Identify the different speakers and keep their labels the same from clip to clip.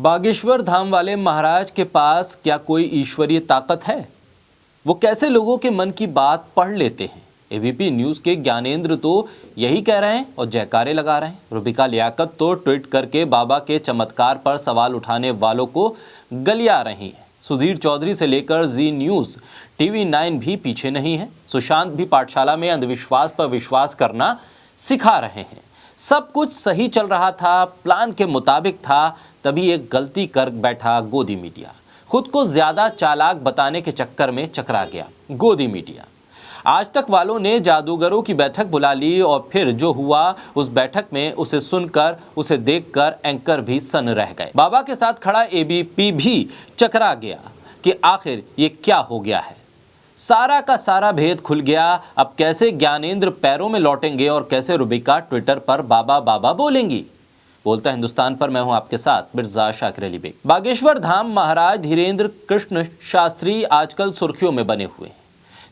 Speaker 1: बागेश्वर धाम वाले महाराज के पास क्या कोई ईश्वरीय ताकत है? वो कैसे लोगों के मन की बात पढ़ लेते हैं? एबीपी न्यूज के ज्ञानेंद्र तो यही कह रहे हैं और जयकारे लगा रहे हैं। रुबिका लियाकत तो ट्वीट करके बाबा के चमत्कार पर सवाल उठाने वालों को गलिया रही हैं। सुधीर चौधरी से लेकर जी न्यूज, टीवी 9 भी पीछे नहीं है। सुशांत भी पाठशाला में अंधविश्वास पर विश्वास करना सिखा रहे हैं। सब कुछ सही चल रहा था, प्लान के मुताबिक था, तभी एक गलती कर बैठा गोदी मीडिया। खुद को ज्यादा चालाक बताने के चक्कर में चकरा गया गोदी मीडिया। आज तक वालों ने जादूगरों की बैठक बुला ली और फिर जो हुआ उस बैठक में उसे सुनकर, उसे देखकर एंकर भी सन रह गए। बाबा के साथ खड़ा एबीपी भी चकरा गया कि आखिर ये क्या हो गया है। सारा का सारा भेद खुल गया। अब कैसे ज्ञानेंद्र पैरों में लौटेंगे और कैसे रुबिका ट्विटर पर बाबा बाबा बोलेंगी। बोलता हिंदुस्तान पर मैं हूं आपके साथ मिर्जा शाकिर अली बेग। बागेश्वर धाम महाराज धीरेन्द्र कृष्ण शास्त्री आजकल सुर्खियों में बने हुए हैं,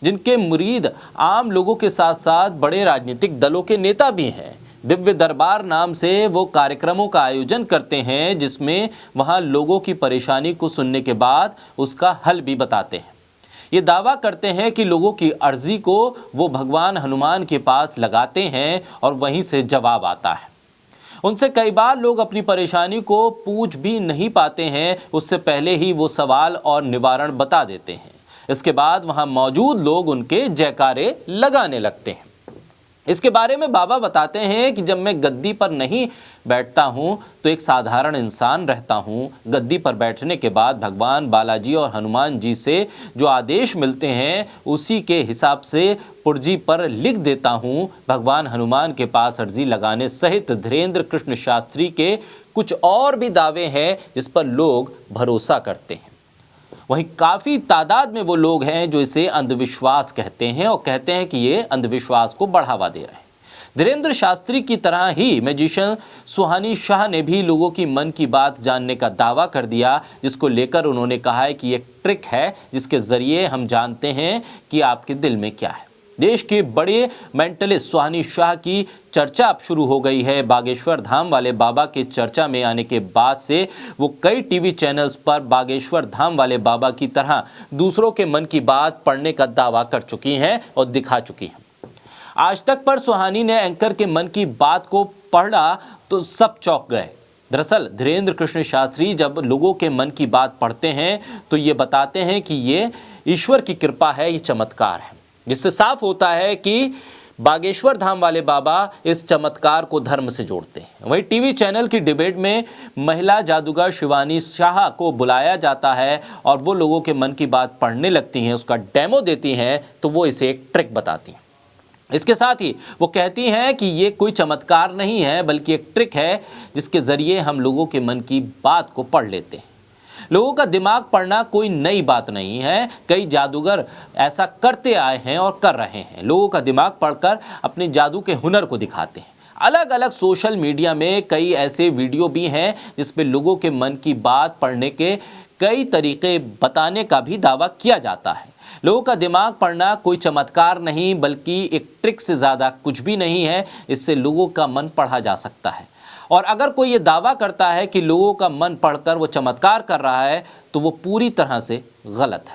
Speaker 1: जिनके मुरीद आम लोगों के साथ साथ बड़े राजनीतिक दलों के नेता भी हैं। दिव्य दरबार नाम से वो कार्यक्रमों का आयोजन करते हैं, जिसमें वहां लोगों की परेशानी को सुनने के बाद उसका हल भी बताते हैं। ये दावा करते हैं कि लोगों की अर्जी को वो भगवान हनुमान के पास लगाते हैं और वहीं से जवाब आता है। उनसे कई बार लोग अपनी परेशानी को पूछ भी नहीं पाते हैं, उससे पहले ही वो सवाल और निवारण बता देते हैं। इसके बाद वहां मौजूद लोग उनके जयकारे लगाने लगते हैं। इसके बारे में बाबा बताते हैं कि जब मैं गद्दी पर नहीं बैठता हूं तो एक साधारण इंसान रहता हूं। गद्दी पर बैठने के बाद भगवान बालाजी और हनुमान जी से जो आदेश मिलते हैं उसी के हिसाब से पुर्जी पर लिख देता हूं। भगवान हनुमान के पास अर्जी लगाने सहित धीरेन्द्र कृष्ण शास्त्री के कुछ और भी दावे हैं जिस पर लोग भरोसा करते हैं। वहीं काफी तादाद में वो लोग हैं जो इसे अंधविश्वास कहते हैं और कहते हैं कि ये अंधविश्वास को बढ़ावा दे रहे हैं। धीरेन्द्र शास्त्री की तरह ही मैजिशियन सुहानी शाह ने भी लोगों की मन की बात जानने का दावा कर दिया, जिसको लेकर उन्होंने कहा है कि ये ट्रिक है जिसके जरिए हम जानते हैं कि आपके दिल में क्या है। देश के बड़े मेंटलिस्ट सुहानी शाह की चर्चा अब शुरू हो गई है। बागेश्वर धाम वाले बाबा के चर्चा में आने के बाद से वो कई टीवी चैनल्स पर बागेश्वर धाम वाले बाबा की तरह दूसरों के मन की बात पढ़ने का दावा कर चुकी हैं और दिखा चुकी हैं। आज तक पर सुहानी ने एंकर के मन की बात को पढ़ा तो सब चौंक गए। दरअसल धीरेन्द्र कृष्ण शास्त्री जब लोगों के मन की बात पढ़ते हैं तो ये बताते हैं कि ये ईश्वर की कृपा है, ये चमत्कार है, जिससे साफ होता है कि बागेश्वर धाम वाले बाबा इस चमत्कार को धर्म से जोड़ते हैं। वहीं टीवी चैनल की डिबेट में महिला जादूगर शिवानी शाह को बुलाया जाता है और वो लोगों के मन की बात पढ़ने लगती हैं, उसका डेमो देती हैं, तो वो इसे एक ट्रिक बताती हैं। इसके साथ ही वो कहती हैं कि ये कोई चमत्कार नहीं है बल्कि एक ट्रिक है जिसके जरिए हम लोगों के मन की बात को पढ़ लेते हैं। लोगों का दिमाग पढ़ना कोई नई बात नहीं है, कई जादूगर ऐसा करते आए हैं और कर रहे हैं। लोगों का दिमाग पढ़कर अपने जादू के हुनर को दिखाते हैं। अलग अलग सोशल मीडिया में कई ऐसे वीडियो भी हैं जिसमें लोगों के मन की बात पढ़ने के कई तरीके बताने का भी दावा किया जाता है। लोगों का दिमाग पढ़ना कोई चमत्कार नहीं बल्कि एक ट्रिक से ज़्यादा कुछ भी नहीं है। इससे लोगों का मन पढ़ा जा सकता है। और अगर कोई ये दावा करता है कि लोगों का मन पढ़कर वो चमत्कार कर रहा है तो वो पूरी तरह से गलत है।